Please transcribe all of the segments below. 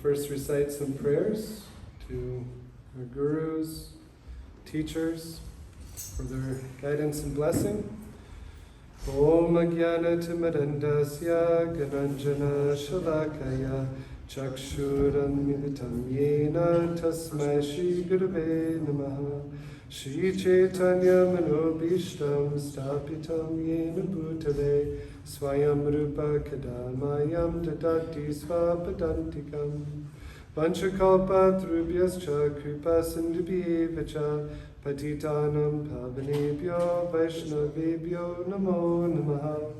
first recite some prayers to our gurus, teachers, for their guidance and blessing. Om Ajnana Timirandasya Gananjana Shalakaya Chakshuram Militam Yena Tasmai Shri Gurave Namaha Shri Chaitanya Manobishtam Stapitam Yena Bhutale Swayam Rupa Kadamayam Dadati Svapadantikam Vanchakalpa Trubhyascha Kripa Sindhubhyevacha Patitanam Pavanebhyo Vaishnavebhyo Namo Namaha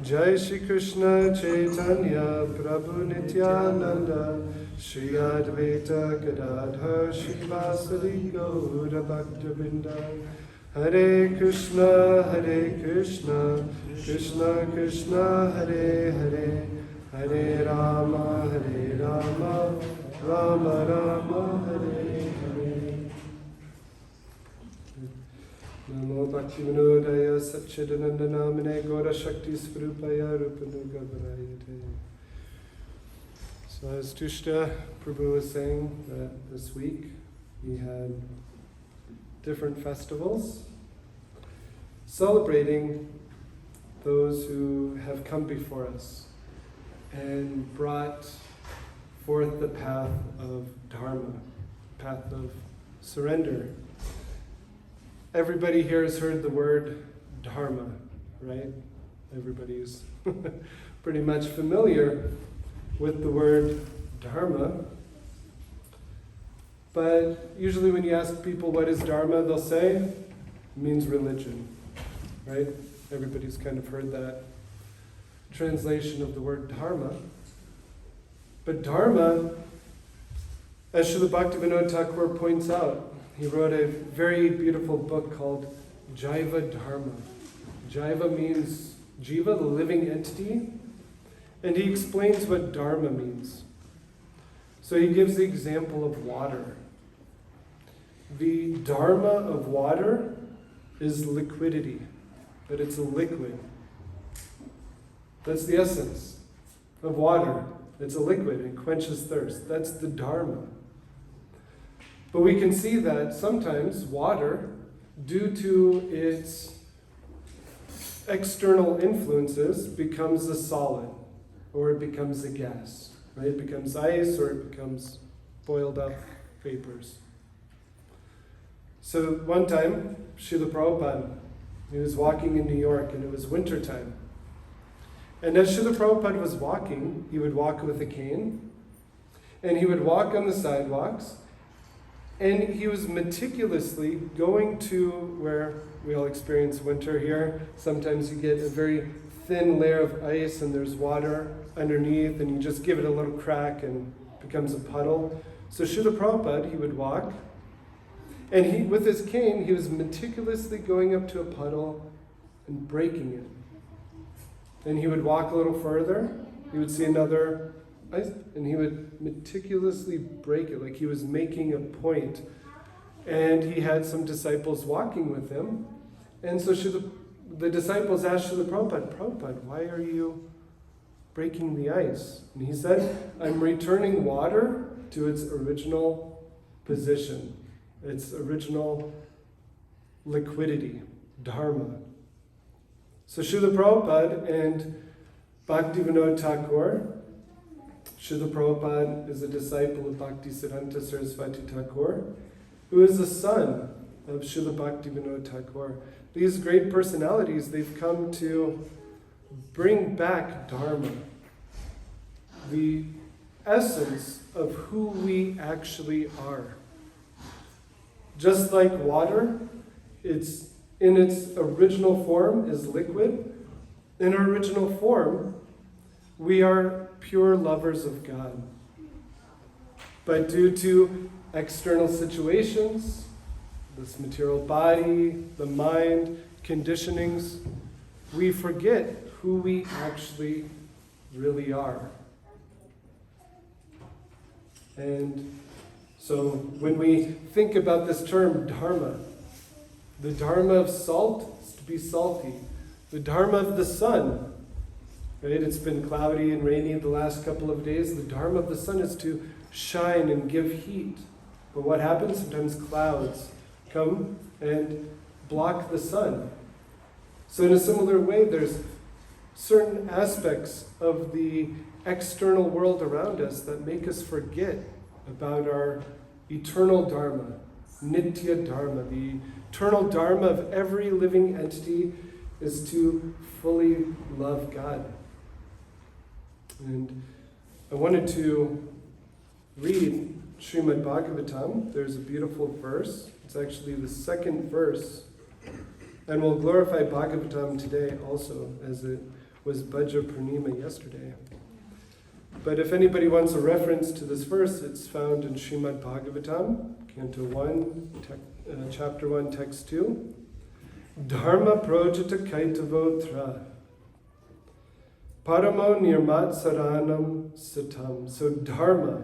Jai Shri Krishna Chaitanya Prabhu Nityananda Shri Advaita Gadadhar Srivasadi Gaura Bhaktivinoda Hare Krishna Krishna Krishna Hare Hare Hare Rama Rama Rama Hare Hare. Namo Bhaktivinodaya Satchidananda Namine Gaura Shakti Svarupaya Rupanuga Varayate. So as Tushta Prabhu was saying, that this week we had different festivals celebrating those who have come before us and brought forth the path of Dharma, path of surrender. Everybody here has heard the word Dharma, right? Everybody's pretty much familiar with the word Dharma. But usually when you ask people what is Dharma, they'll say it means religion, right? Everybody's kind of heard that translation of the word Dharma. But Dharma, as Srila Bhaktivinoda Thakur points out, he wrote a very beautiful book called Jaiva Dharma. Jaiva means Jiva, the living entity, and he explains what Dharma means. So he gives the example of water. The Dharma of water is liquidity, that it's a liquid. That's the essence of water. It's a liquid and quenches thirst. That's the Dharma. But we can see that sometimes water, due to its external influences, becomes a solid, or it becomes a gas, right? It becomes ice, or it becomes boiled up vapors. So one time, Srila Prabhupada, he was walking in New York, and it was wintertime. And as Srila Prabhupada was walking, he would walk with a cane, and he would walk on the sidewalks, and he was meticulously going to where we all experience winter here. Sometimes you get a very thin layer of ice and there's water underneath, and you just give it a little crack and it becomes a puddle. So Srila Prabhupada, he would walk, and with his cane, he was meticulously going up to a puddle and breaking it. And he would walk a little further, he would see another ice, and he would meticulously break it, like he was making a point. And he had some disciples walking with him. And so the disciples asked Srila Prabhupada, why are you breaking the ice? And he said, I'm returning water to its original position, its original liquidity, Dharma. So Srila Prabhupada and Bhaktivinoda Thakur, Srila Prabhupada is a disciple of Bhaktisiddhanta Saraswati Thakur, who is the son of Srila Bhaktivinoda Thakur. These great personalities, they've come to bring back Dharma, the essence of who we actually are. Just like water, it's in its original form is liquid. In our original form, we are pure lovers of God. But due to external situations, this material body, the mind, conditionings, we forget who we actually really are. And so when we think about this term, Dharma, the Dharma of salt is to be salty. The Dharma of the sun right? It's been cloudy and rainy the last couple of days. The dharma of the sun is to shine and give heat. But what happens? Sometimes clouds come and block the sun. So in a similar way, there's certain aspects of the external world around us that make us forget about our eternal dharma, nitya dharma. The eternal dharma of every living entity is to fully love God. And I wanted to read Srimad-Bhagavatam. There's a beautiful verse. It's actually the second verse. And we'll glorify Bhagavatam today also, as it was Bhajra Purnima yesterday. But if anybody wants a reference to this verse, it's found in Srimad-Bhagavatam, Canto 1, Chapter 1, Text 2. Dharma projata kaitavotra paramo nirmat saranam satam. So dharma,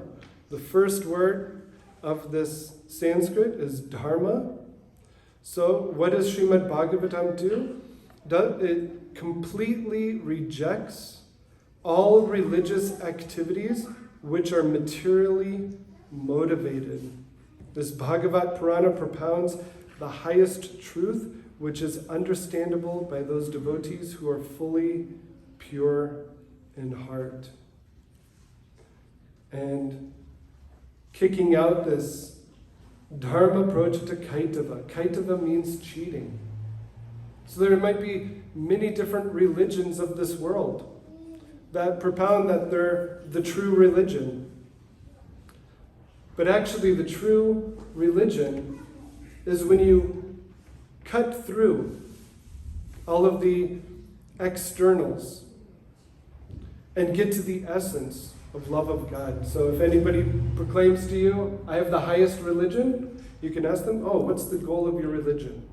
the first word of this Sanskrit is dharma. So what does Srimad Bhagavatam do? It completely rejects all religious activities which are materially motivated. This Bhagavat Purana propounds the highest truth, which is understandable by those devotees who are fully pure in heart. And kicking out this dharma projata kaitava. Kaitava means cheating. So there might be many different religions of this world that propound that they're the true religion. But actually the true religion is when you cut through all of the externals and get to the essence of love of God. So if anybody proclaims to you, I have the highest religion, you can ask them, oh, what's the goal of your religion?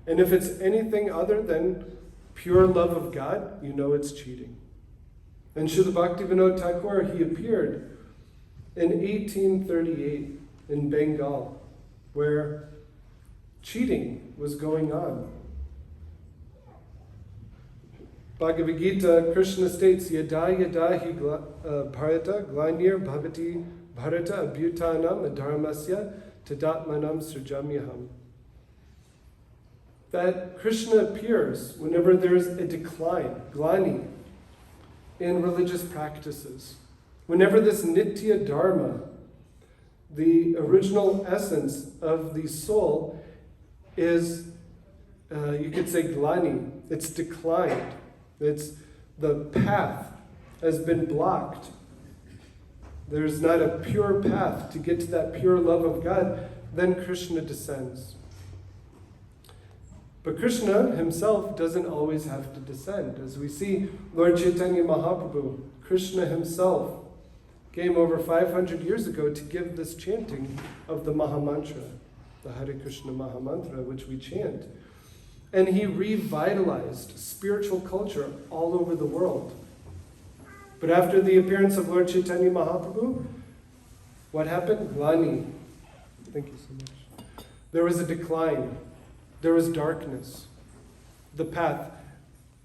And if it's anything other than pure love of God, you know it's cheating. And Srila Bhaktivinoda Thakur, he appeared in 1838 in Bengal, where cheating was going on. Bhagavad Gita, Krishna states, Yada yada hi bharata glanir bhavati bharata abhutanam adharmasya tadatmanam srijamyaham. That Krishna appears whenever there's a decline, glani, in religious practices. Whenever this nitya dharma, the original essence of the soul, is, you could say, glani, it's declined. It's the path has been blocked. There's not a pure path to get to that pure love of God. Then Krishna descends. But Krishna himself doesn't always have to descend. As we see, Lord Chaitanya Mahaprabhu, Krishna himself, came over 500 years ago to give this chanting of the Mahamantra, the Hare Krishna Mahamantra, which we chant. And he revitalized spiritual culture all over the world. But after the appearance of Lord Chaitanya Mahaprabhu, what happened? Glani. Thank you so much. There was a decline. There was darkness. The path.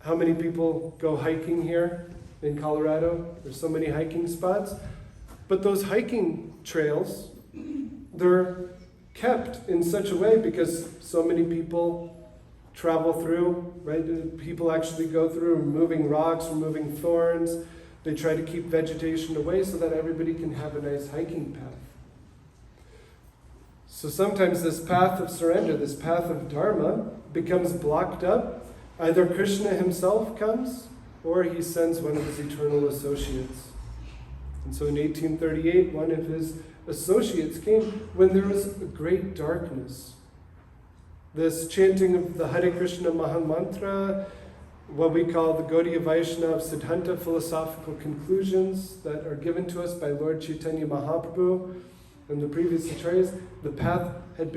How many people go hiking here in Colorado? There's so many hiking spots. But those hiking trails, they're kept in such a way because so many people travel through, right? People actually go through removing rocks, removing thorns. They try to keep vegetation away so that everybody can have a nice hiking path. So sometimes this path of surrender, this path of dharma, becomes blocked up. Either Krishna himself comes, or he sends one of his eternal associates. And so in 1838, one of his associates came when there was a great darkness. This chanting of the Hare Krishna Mahamantra, what we call the Gaudiya Vaishnava Siddhanta philosophical conclusions that are given to us by Lord Chaitanya Mahaprabhu and the previous acharyas, the path had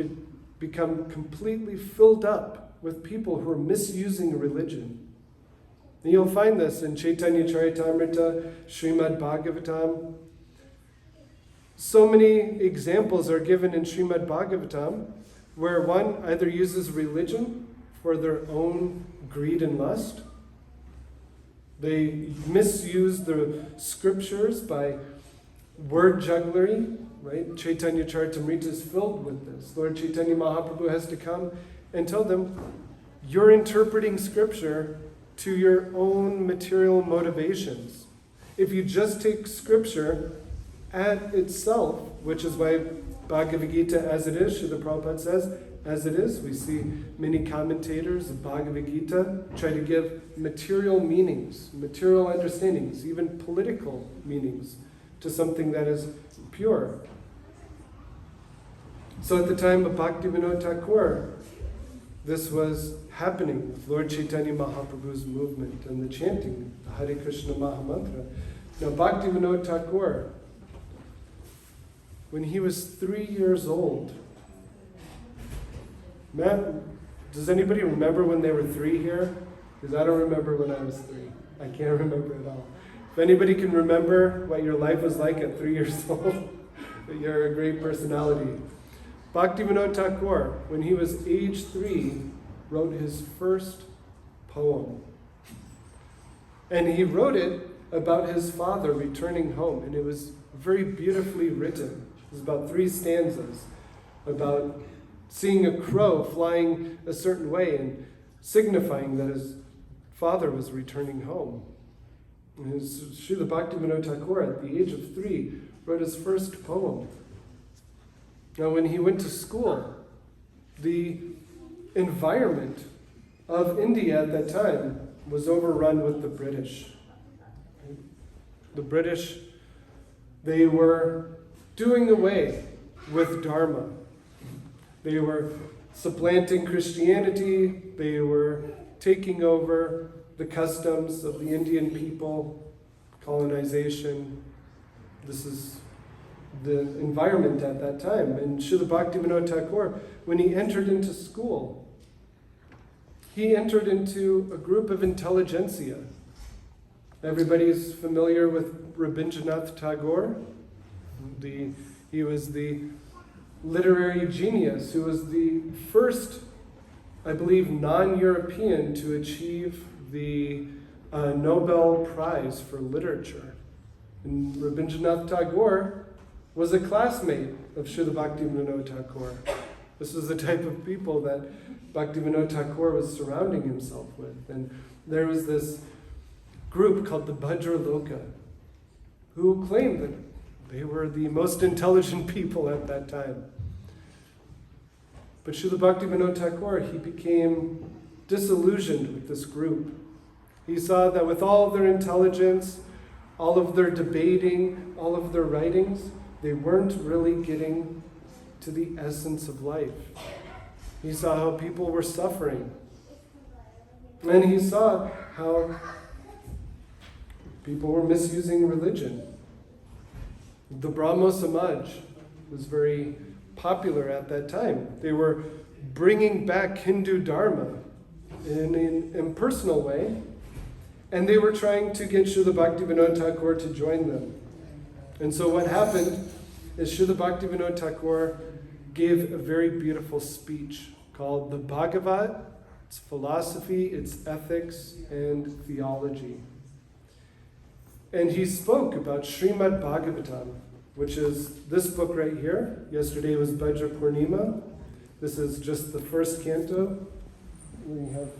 become completely filled up with people who are misusing religion. And you'll find this in Chaitanya Charitamrita, Srimad-Bhagavatam. So many examples are given in Srimad-Bhagavatam where one either uses religion for their own greed and lust, They misuse the scriptures by word jugglery, right? Chaitanya Charitamrita is filled with this. Lord Chaitanya Mahaprabhu has to come and tell them, you're interpreting scripture to your own material motivations. If you just take scripture at itself, which is why Bhagavad Gita as it is, Srila Prabhupada says, as it is, we see many commentators of Bhagavad Gita try to give material meanings, material understandings, even political meanings to something that is pure. So at the time of Bhaktivinoda Thakur, this was happening with Lord Chaitanya Mahaprabhu's movement and the chanting, the Hare Krishna Mahamantra. Now Bhaktivinoda Thakur, when he was 3 years old, does anybody remember when they were 3 here? Because I don't remember when I was 3. I can't remember at all. If anybody can remember what your life was like at 3 years old, you're a great personality. Bhaktivinoda Thakur, when he was age 3, wrote his first poem. And he wrote it about his father returning home, and it was very beautifully written. It was about 3 stanzas about seeing a crow flying a certain way and signifying that his father was returning home. And Srila Bhaktivinoda Thakur, at the age of 3, wrote his first poem. Now, when he went to school, the environment of India at that time was overrun with the British. The British, they were doing away with Dharma. They were supplanting Christianity. They were taking over the customs of the Indian people, colonization. This is the environment at that time. And Srila Bhaktivinoda Thakur, when he entered into school, he entered into a group of intelligentsia. Everybody's familiar with Rabindranath Tagore. He was the literary genius who was the first, I believe, non-European to achieve the Nobel Prize for Literature. And Rabindranath Tagore was a classmate of Srila Bhaktivinoda Thakur. This was the type of people that Bhaktivinoda Thakur was surrounding himself with. And there was this group called the Bajraloka, who claimed that they were the most intelligent people at that time. But Srila Bhaktivinoda Thakur, he became disillusioned with this group. He saw that with all of their intelligence, all of their debating, all of their writings, they weren't really getting to the essence of life. He saw how people were suffering. And he saw how people were misusing religion. The Brahmo Samaj was very popular at that time. They were bringing back Hindu Dharma in an impersonal way, and they were trying to get Srila Bhaktivinoda Thakur to join them. And so what happened is Srila Bhaktivinoda Thakur gave a very beautiful speech called the Bhagavat, its philosophy, its ethics, and theology. And he spoke about Srimad-Bhagavatam, which is this book right here. Yesterday was Bhadra Purnima. This is just the first canto. We have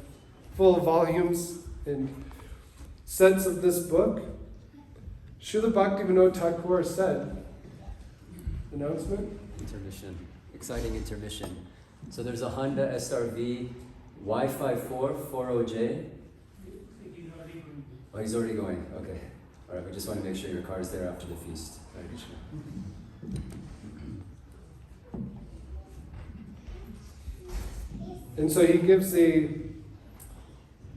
full volumes and sets of this book. Srila Bhaktivinoda Thakur said, announcement? Intermission. Exciting intermission. So there's a Honda SRV Y5440J. Oh, he's already going. Okay. All right, we just want to make sure your car is there after the feast. Hare Krishna. And so he gives a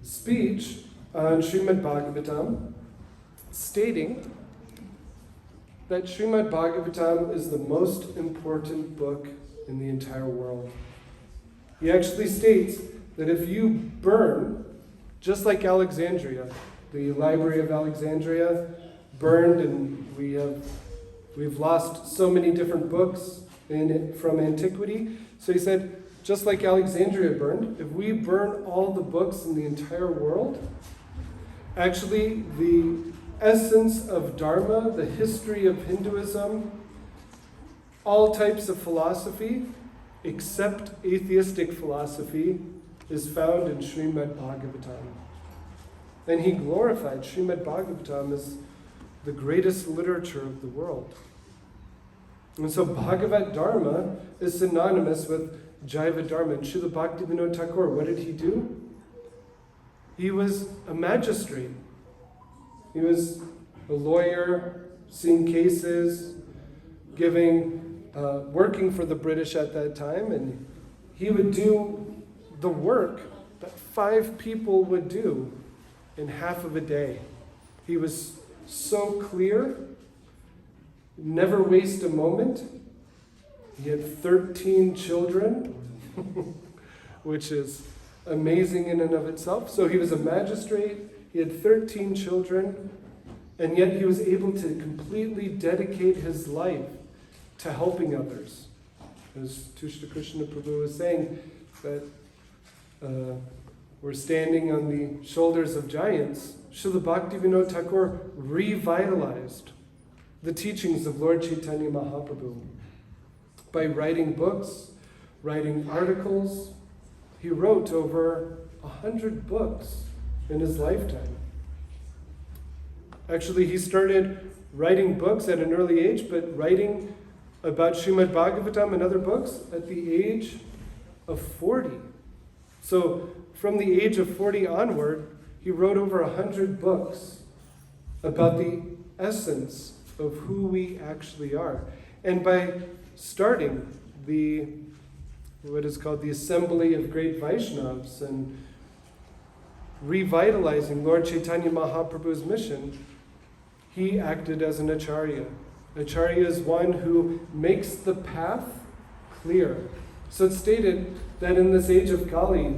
speech on Srimad-Bhagavatam, stating that Srimad-Bhagavatam is the most important book in the entire world. He actually states that if you burn, just like Alexandria, the Library of Alexandria burned, and we've lost so many different books from antiquity. So he said, just like Alexandria burned, if we burn all the books in the entire world, Actually, the essence of Dharma, the history of Hinduism, all types of philosophy, except atheistic philosophy, is found in Srimad-Bhagavatam. And he glorified Srimad-Bhagavatam as the greatest literature of the world. And so Bhagavad Dharma is synonymous with Jaiva Dharma. And Srila Bhaktivinoda Thakur, what did he do? He was a magistrate. He was a lawyer, seeing cases, working for the British at that time, and he would do the work that 5 people would do in half of a day. He was so clear, never waste a moment. He had 13 children, which is amazing in and of itself. So he was a magistrate, he had 13 children, and yet he was able to completely dedicate his life to helping others. As Tushta Krishna Prabhu was saying, that we're standing on the shoulders of giants. Srila Bhaktivinoda Thakur revitalized the teachings of Lord Chaitanya Mahaprabhu by writing books, writing articles. He wrote over 100 books in his lifetime. Actually, he started writing books at an early age, but writing about Srimad-Bhagavatam and other books at the age of 40. So from the age of 40 onward, he wrote over 100 books about the essence of who we actually are. And by starting what is called the Assembly of Great Vaishnavas and revitalizing Lord Chaitanya Mahaprabhu's mission, he acted as an acharya. Acharya is one who makes the path clear. So it's stated that in this age of Kali,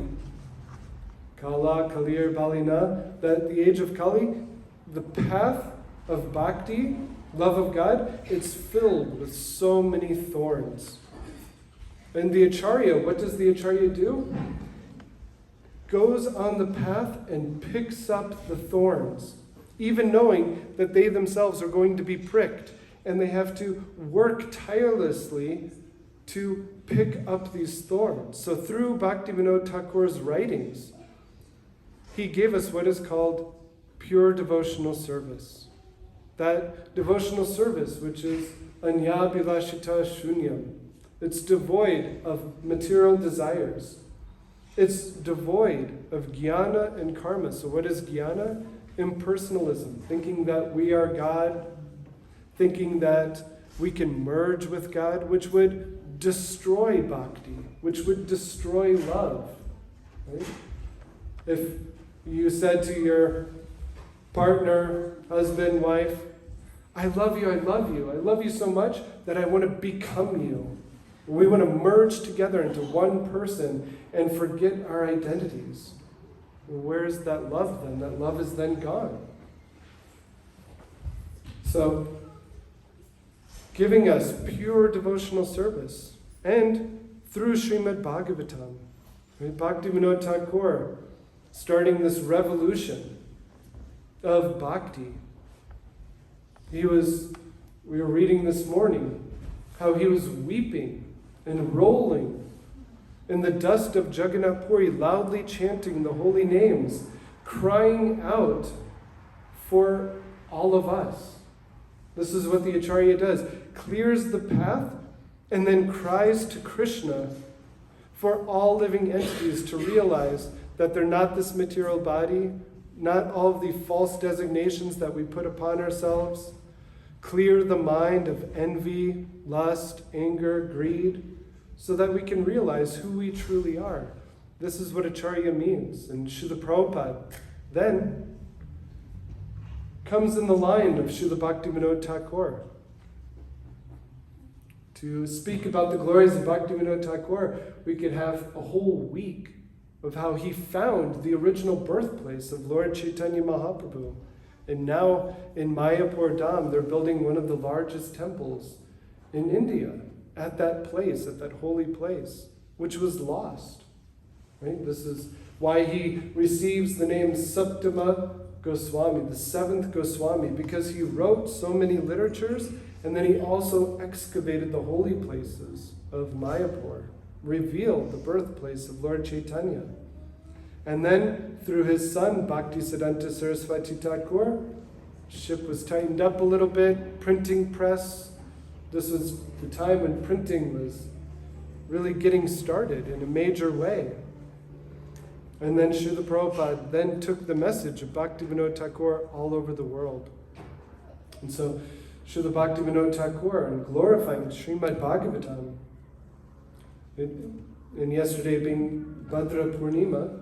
Kala, Kalir, Balina, that the age of Kali, the path of bhakti, love of God, it's filled with so many thorns. And the acharya, what does the acharya do? Goes on the path and picks up the thorns, even knowing that they themselves are going to be pricked, and they have to work tirelessly to pick up these thorns. So through Bhaktivinoda Thakur's writings, he gave us what is called pure devotional service. That devotional service, which is anyabhilashita shunyam. It's devoid of material desires. It's devoid of jnana and karma. So what is jnana? Impersonalism, thinking that we are God, thinking that we can merge with God, which would destroy bhakti, which would destroy love. Right? If you said to your partner, husband, wife, I love you, I love you. I love you so much that I want to become you. We want to merge together into one person and forget our identities. Where's that love then? That love is then gone. So, giving us pure devotional service, and through Srimad-Bhagavatam, Bhaktivinoda Thakur starting this revolution of bhakti. We were reading this morning how he was weeping and rolling in the dust of Jagannath Puri, loudly chanting the holy names, crying out for all of us. This is what the acharya does. Clears the path and then cries to Krishna for all living entities to realize that they're not this material body, not all of the false designations that we put upon ourselves. Clear the mind of envy, lust, anger, greed, so that we can realize who we truly are. This is what acharya means. And Srila Prabhupada then comes in the line of Srila Bhaktivinoda Thakur. To speak about the glories of Bhaktivinoda Thakur, we could have a whole week of how he found the original birthplace of Lord Chaitanya Mahaprabhu. And now in Mayapur Dham, they're building one of the largest temples in India at that place, at that holy place, which was lost. Right? This is why he receives the name Saptama Goswami, the seventh Goswami, because he wrote so many literatures, and then he also excavated the holy places of Mayapur, revealed the birthplace of Lord Chaitanya. And then, through his son, Bhaktisiddhanta Saraswati Thakur, ship was tightened up a little bit, printing press. This was the time when printing was really getting started in a major way. And then Srila Prabhupada then took the message of Bhaktivinoda Thakur all over the world. And so Srila Bhaktivinoda Thakur, in glorifying Srimad-Bhagavatam, and yesterday being Bhadra Purnima,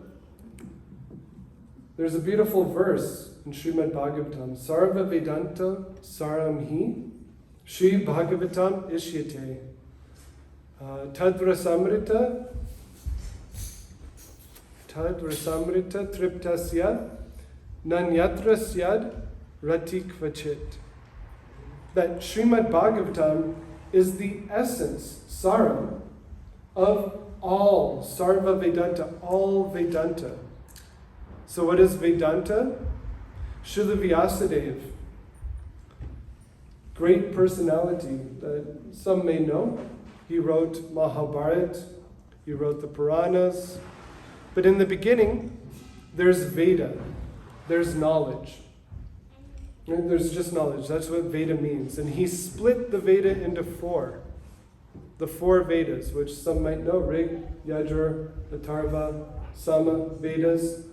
there's a beautiful verse in Srimad-Bhagavatam, Sarva Vedanta Saram Hi, Shri Bhagavatam Ishyate, Tadvra Samrita Triptasya Nanyatra Syad Rati Kvachit. That Srimad Bhagavatam is the essence, saram, of all Sarva Vedanta, all Vedanta. So what is Vedanta? Srila Vyasadeva, great personality that some may know. He wrote Mahabharata, he wrote the Puranas. But in the beginning, there's Veda, there's knowledge. There's just knowledge, that's what Veda means. And he split the Veda into four. The four Vedas, which some might know, Rig, Yajur, Atharva, Sama Vedas.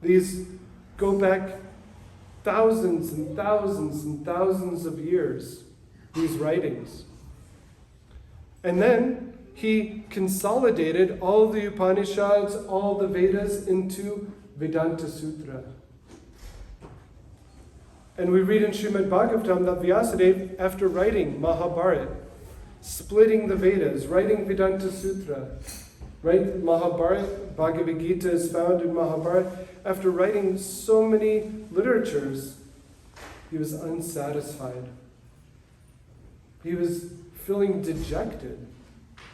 These go back thousands and thousands and thousands of years, these writings. And then he consolidated all the Upanishads, all the Vedas into Vedanta Sutra. And we read in Srimad Bhagavatam that Vyasadeva, after writing Mahabharata, splitting the Vedas, writing Vedanta Sutra, right? Mahabharata, Bhagavad Gita is found in Mahabharata. After writing so many literatures, he was unsatisfied. He was feeling dejected,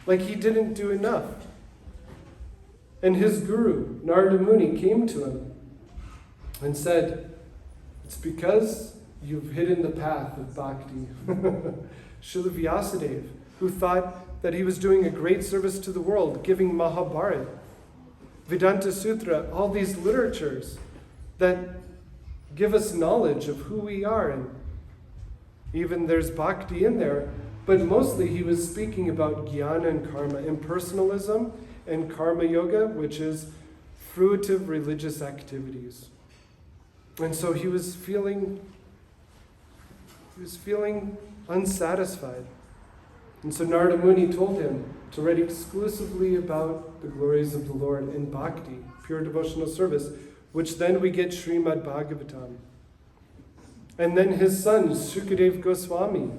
like he didn't do enough. And his guru, Narada Muni, came to him and said, it's because you've hidden the path of bhakti. Srila Vyasadeva, who thought that he was doing a great service to the world, giving Mahabharata, Vedanta Sutra, all these literatures that give us knowledge of who we are, and even there's bhakti in there, but mostly he was speaking about jnana and karma, impersonalism and karma yoga, which is fruitive religious activities. And so he was feeling unsatisfied. And so Narada Muni told him to write exclusively about the glories of the Lord in bhakti, pure devotional service, which then we get Srimad-Bhagavatam. And then his son, Sukadeva Goswami,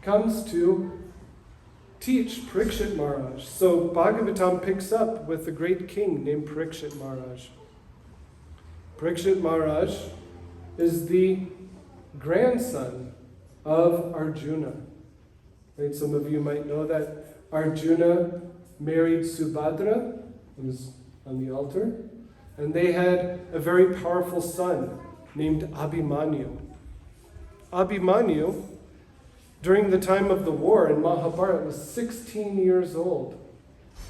comes to teach Parikshit Maharaj. So Bhagavatam picks up with a great king named Parikshit Maharaj. Parikshit Maharaj is the grandson of Arjuna. Right? Some of you might know that Arjuna married Subhadra, who was on the altar, and they had a very powerful son named Abhimanyu. Abhimanyu, during the time of the war in Mahabharata, was 16 years old.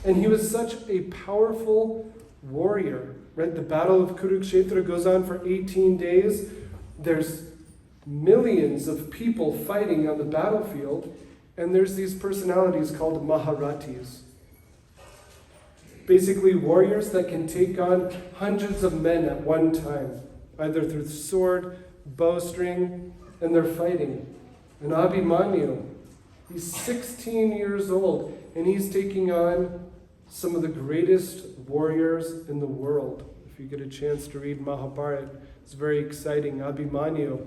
And he was such a powerful warrior. Right? The Battle of Kurukshetra goes on for 18 days. There's millions of people fighting on the battlefield, and there's these personalities called Maharathis. Basically warriors that can take on hundreds of men at one time, either through sword, bowstring, and they're fighting. And Abhimanyu, he's 16 years old, and he's taking on some of the greatest warriors in the world. If you get a chance to read Mahabharata, it's very exciting. Abhimanyu,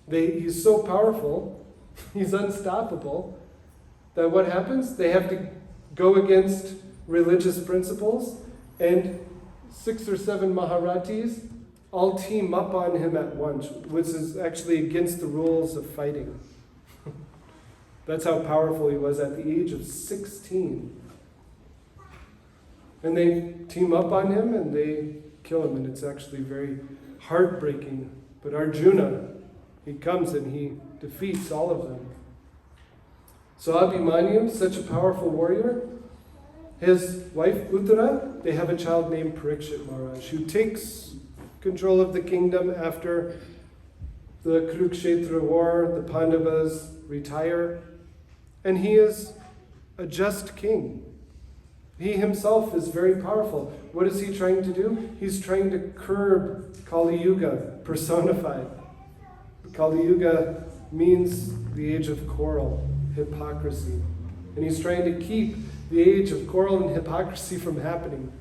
he's so powerful, he's unstoppable, that what happens? They have to go against religious principles, and 6 or 7 Maharathis all team up on him at once, which is actually against the rules of fighting. That's how powerful he was at the age of 16. And they team up on him and they kill him, and it's actually very heartbreaking. But Arjuna, he comes and he defeats all of them. So Abhimanyu, such a powerful warrior, his wife Uttara, they have a child named Parikshit Maharaj, who takes control of the kingdom after the Kurukshetra war. The Pandavas retire, and he is a just king. He himself is very powerful. What is he trying to do? He's trying to curb Kali Yuga personified. Kali Yuga means the age of quarrel, hypocrisy. And he's trying to keep the age of quarrel and hypocrisy from happening.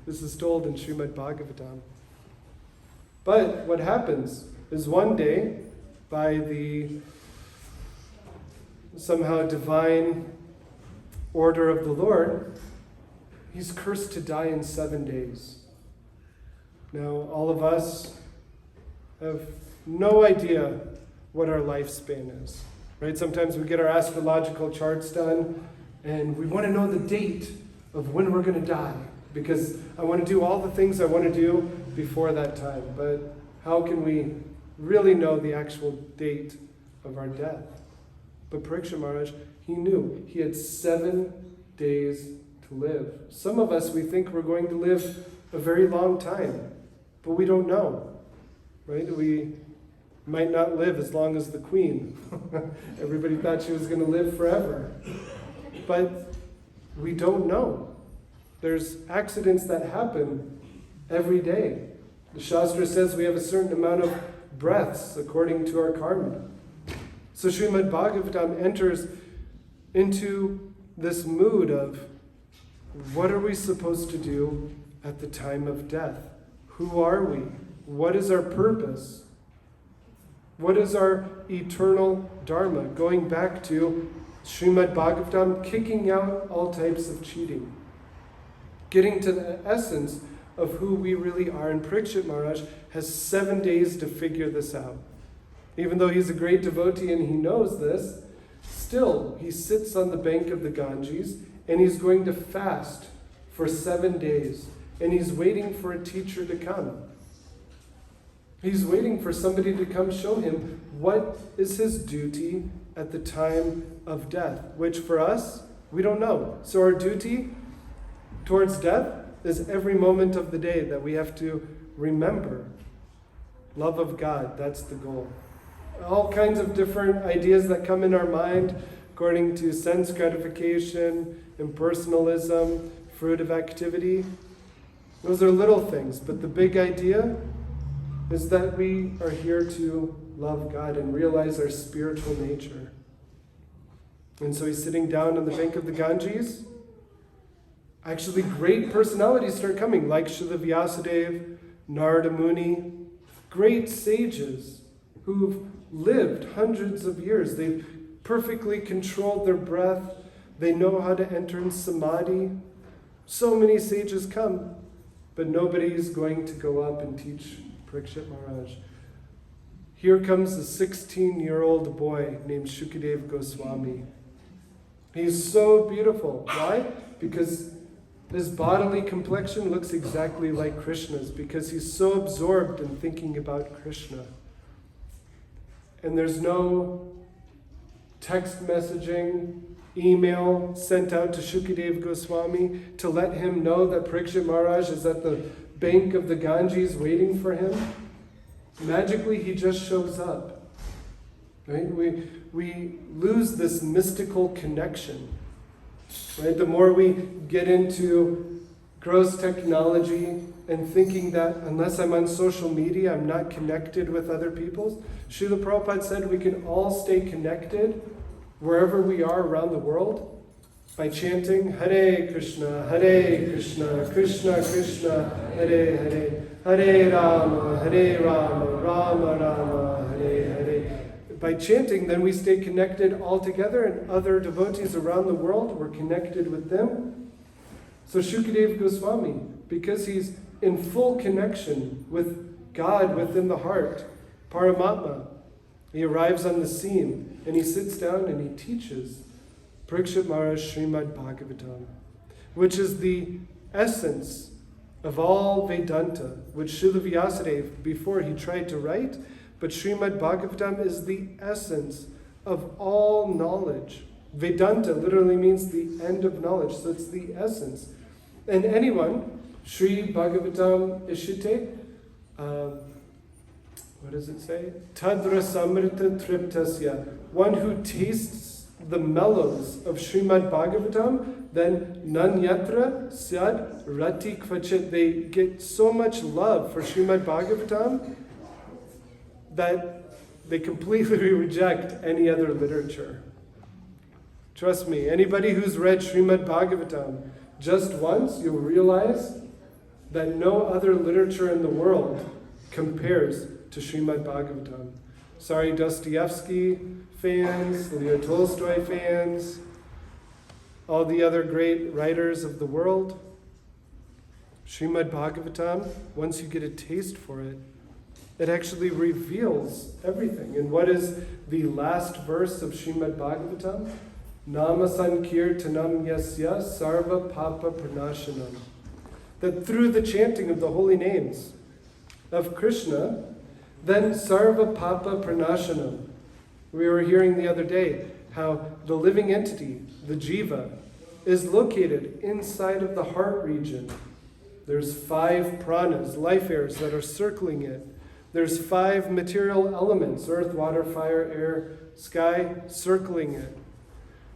This is told in Srimad-Bhagavatam. But what happens is one day, by the somehow divine order of the Lord, he's cursed to die in 7 days. Now, all of us have no idea what our lifespan is, right? Sometimes we get our astrological charts done, and we want to know the date of when we're going to die, because I want to do all the things I want to do before that time. But how can we really know the actual date of our death? But Parikshit Maharaj, he knew he had 7 days to live. Some of us, we think we're going to live a very long time, but we don't know, right? We might not live as long as the Queen. Everybody thought she was going to live forever. But we don't know. There's accidents that happen every day. The Shastra says we have a certain amount of breaths according to our karma. So Srimad-Bhagavatam enters into this mood of what are we supposed to do at the time of death? Who are we? What is our purpose? What is our eternal dharma? Going back to Srimad-Bhagavatam, kicking out all types of cheating. Getting to the essence of who we really are. And Parikshit Maharaj has 7 days to figure this out. Even though he's a great devotee and he knows this, still he sits on the bank of the Ganges and he's going to fast for 7 days. And he's waiting for a teacher to come. He's waiting for somebody to come show him what is his duty at the time of death, which for us, we don't know. So our duty towards death is every moment of the day that we have to remember. Love of God, that's the goal. All kinds of different ideas that come in our mind according to sense gratification, impersonalism, fruit of activity. Those are little things, but the big idea is that we are here to love God and realize our spiritual nature. And so he's sitting down on the bank of the Ganges. Actually, great personalities start coming, like Srila Vyasadeva, Narada Muni, great sages who've lived hundreds of years. They've perfectly controlled their breath. They know how to enter in samadhi. So many sages come, but nobody's going to go up and teach Parikshit Maharaj. Here comes a 16-year-old boy named Shukadeva Goswami. He's so beautiful. Why? Because his bodily complexion looks exactly like Krishna's, because he's so absorbed in thinking about Krishna. And there's no text messaging, email sent out to Shukadeva Goswami to let him know that Parikshit Maharaj is at the bank of the Ganges waiting for him. Magically, he just shows up. Right? We lose this mystical connection. Right? The more we get into gross technology and thinking that unless I'm on social media, I'm not connected with other people. Srila Prabhupada said we can all stay connected wherever we are around the world by chanting Hare Krishna, Krishna Krishna, Hare Hare, Hare Rama, Rama Rama, Hare Hare. By chanting, then we stay connected all together, and other devotees around the world, we're connected with them. So Shukadeva Goswami, because he's in full connection with God within the heart, Paramatma, he arrives on the scene and he sits down and he teaches Parikshit Maharaj Srimad-Bhagavatam, which is the essence of all Vedanta, which Srila Vyasadeva, before he tried to write, but Srimad-Bhagavatam is the essence of all knowledge. Vedanta literally means the end of knowledge, so it's the essence. And anyone, Sri Bhagavatam Ishite, what does it say? Tadra Samrita Triptasya, one who tastes the mellows of Srimad Bhagavatam, then Nanyatra Syad Rati Kvachit. They get so much love for Srimad Bhagavatam that they completely reject any other literature. Trust me, anybody who's read Srimad Bhagavatam just once, you'll realize that no other literature in the world compares to Srimad Bhagavatam. Sorry, Dostoevsky fans, Leo Tolstoy fans, all the other great writers of the world. Srimad Bhagavatam, once you get a taste for it, it actually reveals everything. And what is the last verse of Srimad Bhagavatam? Nama Sankirtanam Yasya Sarva Papa Pranashanam. That through the chanting of the holy names of Krishna, then Sarva Papa Pranashanam. We were hearing the other day how the living entity, the Jiva, is located inside of the heart region. There's 5 pranas, life airs that are circling it. There's 5 material elements, earth, water, fire, air, sky, circling it.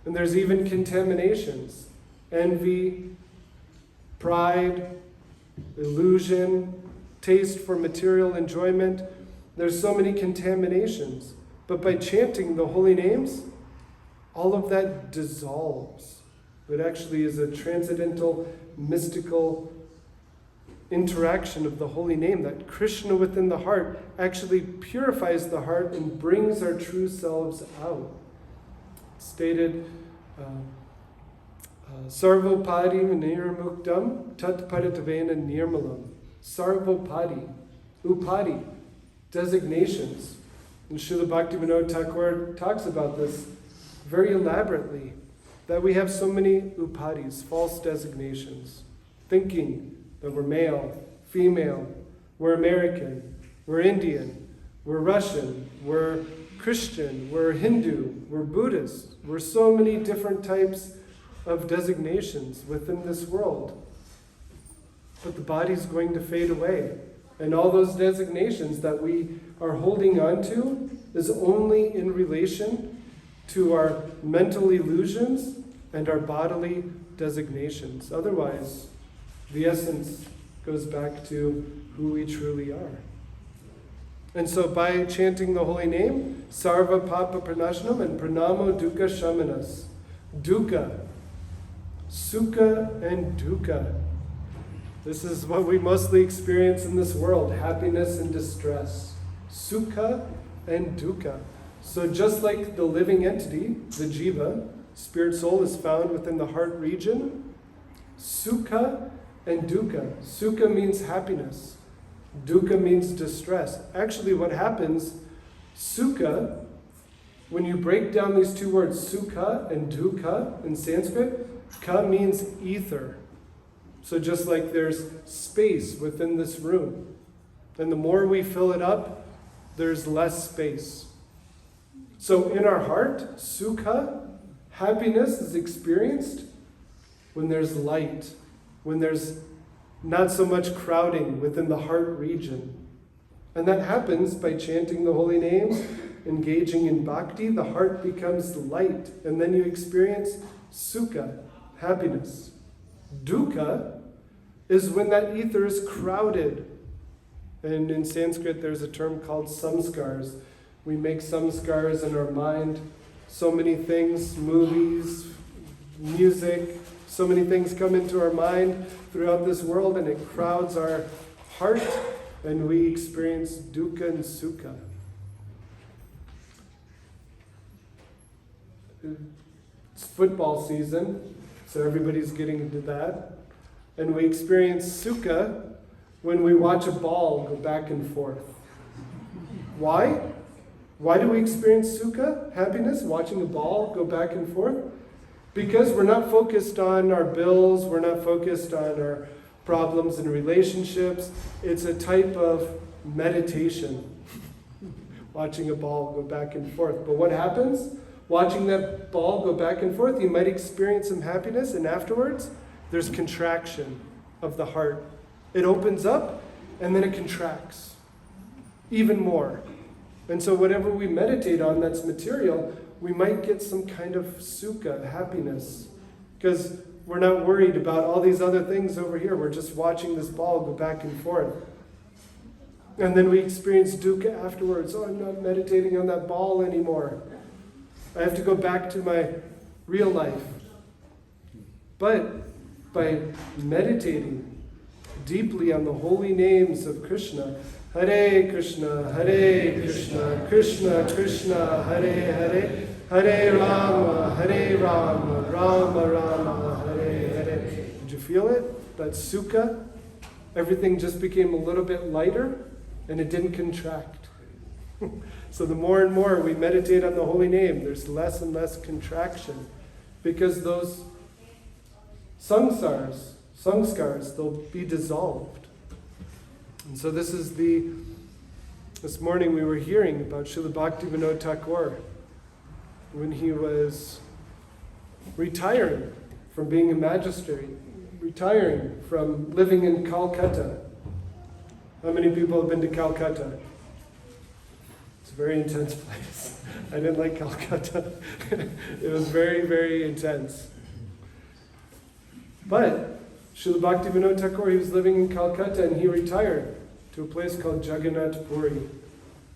And there's even contaminations, envy, pride, illusion, taste for material enjoyment. There's so many contaminations. But by chanting the holy names, all of that dissolves. It actually is a transcendental, mystical interaction of the holy name, that Krishna within the heart actually purifies the heart and brings our true selves out. It's stated, Sarvopadi nirmuktam tat paritavena nirmalam. Sarvopadi, upadi, designations. And Srila Bhaktivinoda Thakur talks about this very elaborately, that we have so many upadis, false designations, thinking that we're male, female, we're American, we're Indian, we're Russian, we're Christian, we're Hindu, we're Buddhist. We're so many different types of designations within this world. But the body's going to fade away. And all those designations that we are holding on to is only in relation to our mental illusions and our bodily designations. Otherwise, the essence goes back to who we truly are. And so by chanting the holy name, Sarva Papa Pranashanam and Pranamo Dukkha Shamanas. Dukkha, Sukha and Dukkha. This is what we mostly experience in this world, happiness and distress. Sukha and Dukkha. So just like the living entity, the Jiva, spirit soul, is found within the heart region, Sukha and Dukkha. Sukha means happiness. Dukkha means distress. Actually, what happens, Sukha, when you break down these two words, Sukha and Dukkha in Sanskrit, Ka means ether. So just like there's space within this room, and the more we fill it up, there's less space. So in our heart, Sukha, happiness, is experienced when there's light, when there's not so much crowding within the heart region. And that happens by chanting the holy names, engaging in bhakti. The heart becomes light, and then you experience sukha, happiness. Dukkha is when that ether is crowded. And in Sanskrit, there's a term called samskars. We make samskars in our mind. So many things, movies, music, so many things come into our mind throughout this world, and it crowds our heart, and we experience dukkha and sukha. It's football season, so everybody's getting into that. And we experience sukha when we watch a ball go back and forth. Why? Why do we experience sukha, happiness, watching a ball go back and forth? Because we're not focused on our bills, we're not focused on our problems in relationships. It's a type of meditation. Watching a ball go back and forth. But what happens? Watching that ball go back and forth, you might experience some happiness, and afterwards, there's contraction of the heart. It opens up, and then it contracts even more. And so whatever we meditate on that's material, we might get some kind of sukha, happiness, because we're not worried about all these other things over here. We're just watching this ball go back and forth. And then we experience dukkha afterwards. Oh, I'm not meditating on that ball anymore. I have to go back to my real life. But by meditating deeply on the holy names of Krishna, Hare Krishna, Krishna Krishna, Hare Hare, Hare Rama, Rama Rama, Hare Hare. Did you feel it? That sukha? Everything just became a little bit lighter, and it didn't contract. So the more and more we meditate on the holy name, there's less and less contraction, because those samskars, they'll be dissolved. And so this morning we were hearing about Srila Bhaktivinoda Thakur when he was retiring from being a magistrate, retiring from living in Calcutta. How many people have been to Calcutta? It's a very intense place. I didn't like Calcutta. It was very, very intense. But Srila Bhaktivinoda Thakur, he was living in Calcutta, and he retired to a place called Jagannath Puri.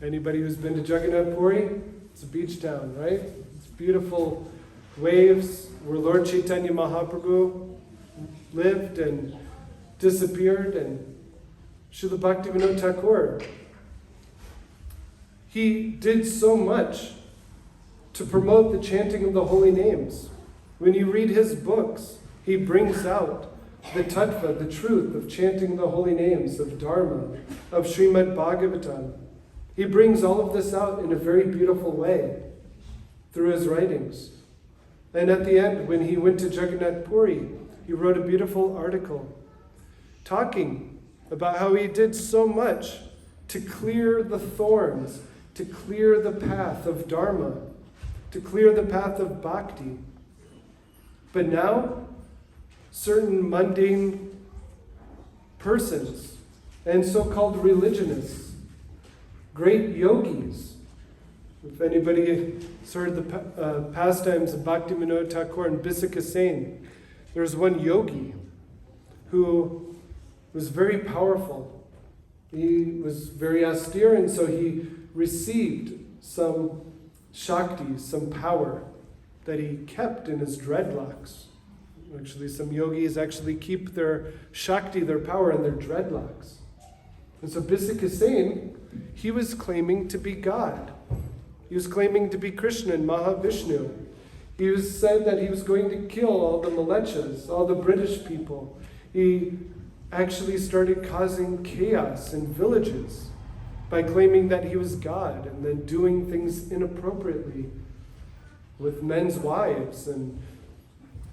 Anybody who's been to Jagannath Puri? It's a beach town, right? It's beautiful waves where Lord Chaitanya Mahaprabhu lived and disappeared, and Srila Bhaktivinoda Thakur, he did so much to promote the chanting of the holy names. When you read his books, he brings out the tattva, the truth of chanting the holy names, of Dharma, of Srimad-Bhagavatam. He brings all of this out in a very beautiful way through his writings. And at the end, when he went to Jagannath Puri, he wrote a beautiful article talking about how he did so much to clear the thorns, to clear the path of Dharma, to clear the path of bhakti. But now, certain mundane persons and so-called religionists, great yogis, if anybody has heard the pastimes of Bhaktivinoda Thakur and Bisika Sen, there's one yogi who was very powerful. He was very austere, and so he received some shakti, some power that he kept in his dreadlocks. Actually, some yogis actually keep their shakti, their power, in their dreadlocks. And so Bisika Sen, he was claiming to be God. He was claiming to be Krishna and Mahavishnu. He said that he was going to kill all the Malechas, all the British people. He actually started causing chaos in villages by claiming that he was God, and then doing things inappropriately with men's wives and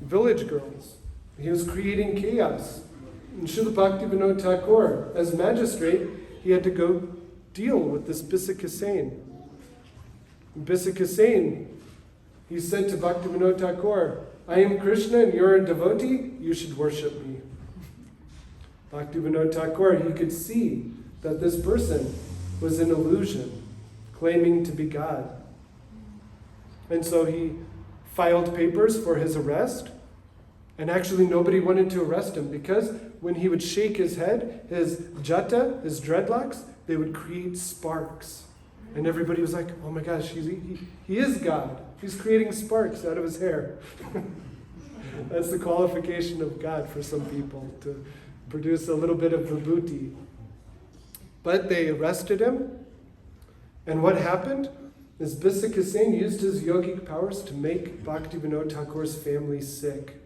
village girls. He was creating chaos. And Srila Bhaktivinoda Thakur, as magistrate, he had to go deal with this Bisika Sen. Bisika Sen, he said to Bhaktivinoda Thakur, I am Krishna and you're a devotee, you should worship me. Bhaktivinoda Thakur, he could see that this person was an illusion, claiming to be God. And so he filed papers for his arrest, and actually nobody wanted to arrest him, because when he would shake his head, his jata, his dreadlocks, they would create sparks. And everybody was like, oh my gosh, he is God. He's creating sparks out of his hair. That's the qualification of God for some people, to produce a little bit of vibhuti. But they arrested him, and what happened is Bisika Sen used his yogic powers to make Bhaktivinoda Thakur's family sick.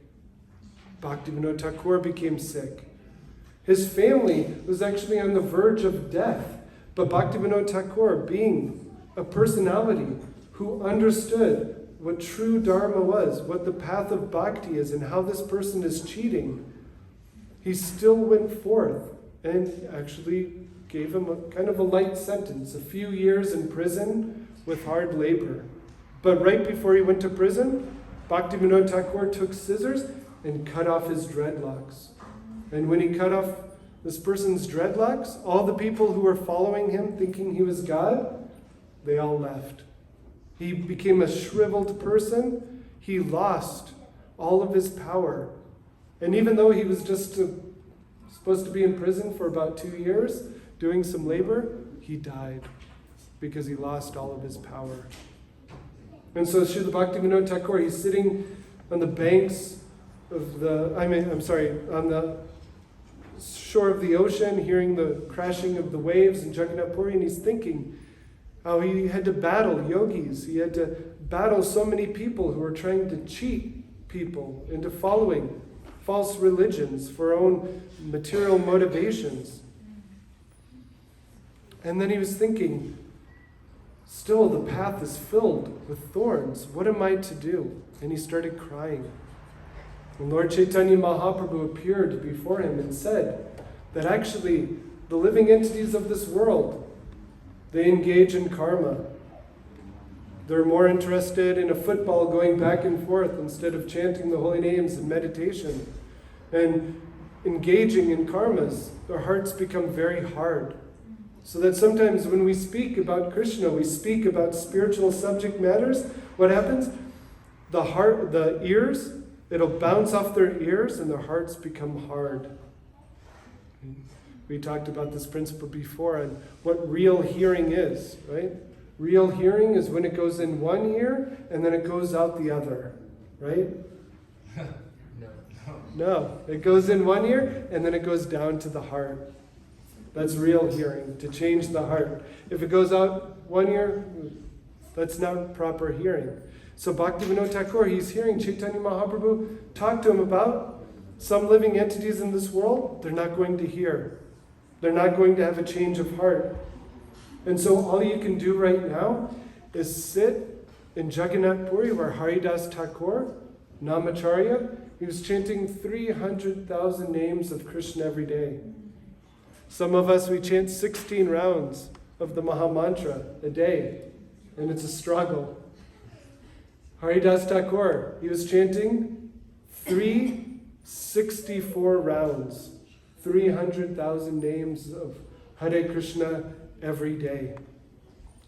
Bhaktivinoda Thakur became sick. His family was actually on the verge of death, but Bhaktivinoda Thakur, being a personality who understood what true Dharma was, what the path of bhakti is, and how this person is cheating, he still went forth and actually gave him a kind of a light sentence, a few years in prison with hard labor. But right before he went to prison, Bhaktivinoda Thakur took scissors and cut off his dreadlocks. And when he cut off this person's dreadlocks, all the people who were following him, thinking he was God, they all left. He became a shriveled person. He lost all of his power. And even though he was just supposed to be in prison for about 2 years, doing some labor, he died because he lost all of his power. And so Srila Bhaktivinoda Thakur, he's sitting on the banks of on the shore of the ocean, hearing the crashing of the waves in Jagannath Puri, and he's thinking how he had to battle yogis. He had to battle so many people who were trying to cheat people into following false religions for own material motivations. And then he was thinking, still the path is filled with thorns. What am I to do? And he started crying. And Lord Chaitanya Mahaprabhu appeared before him and said that actually the living entities of this world, they engage in karma. They're more interested in a football going back and forth instead of chanting the holy names and meditation. And engaging in karmas, their hearts become very hard. So that sometimes when we speak about Krishna, we speak about spiritual subject matters, what happens? The ears, it'll bounce off their ears and their hearts become hard. We talked about this principle before on what real hearing is, right? Real hearing is when it goes in one ear and then it goes out the other, right? No, it goes in one ear and then it goes down to the heart. That's real hearing, to change the heart. If it goes out one ear, that's not proper hearing. So Bhaktivinoda Thakur, he's hearing Chaitanya Mahaprabhu talk to him about some living entities in this world, they're not going to hear. They're not going to have a change of heart. And so all you can do right now is sit in Jagannath Puri where Haridas Thakur, Namacharya, he was chanting 300,000 names of Krishna every day. Some of us, we chant 16 rounds of the Maha Mantra a day, and it's a struggle. Haridas Thakur, he was chanting 364 rounds, 300,000 names of Hare Krishna every day.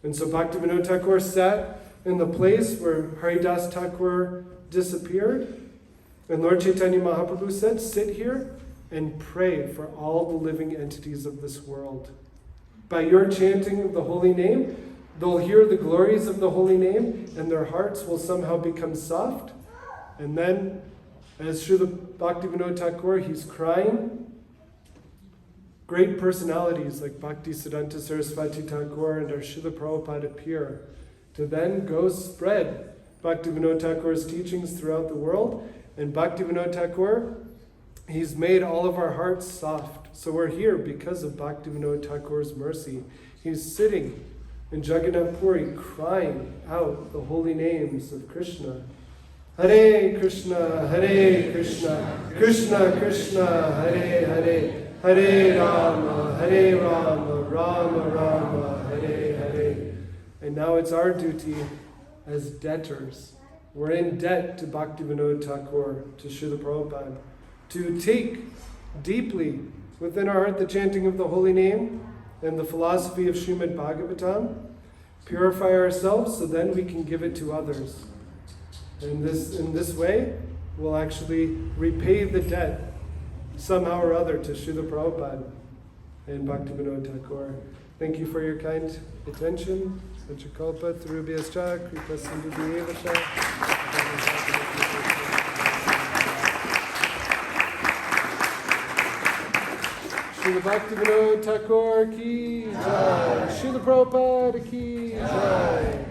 And so Bhaktivinoda Thakur sat in the place where Haridas Thakur disappeared, and Lord Chaitanya Mahaprabhu said, sit here and pray for all the living entities of this world. By your chanting of the holy name, they'll hear the glories of the holy name and their hearts will somehow become soft. And then, as Srila Bhaktivinoda Thakur, he's crying, great personalities like Bhaktisiddhanta Saraswati Thakur and our Srila Prabhupada appear to then go spread Bhaktivinoda Thakur's teachings throughout the world. And Bhaktivinoda Thakur, he's made all of our hearts soft. So we're here because of Bhaktivinoda Thakur's mercy. He's sitting in Jagannath Puri crying out the holy names of Krishna. Hare Krishna, Krishna Krishna, Hare Hare, Hare Rama, Rama Rama, Hare Hare. And now it's our duty as debtors. We're in debt to Bhaktivinoda Thakur, to Srila Prabhupada, to take deeply within our heart the chanting of the holy name and the philosophy of Srimad-Bhagavatam, purify ourselves so then we can give it to others. And in this way, we'll actually repay the debt somehow or other to Srila Prabhupada and Bhaktivinoda Thakur. Thank you for your kind attention. Sachakalpa, Tarubhyascha, Kripa Sindhu Srila Bhaktivinoda Thakur ki jai. Srila Prabhupada ki jai.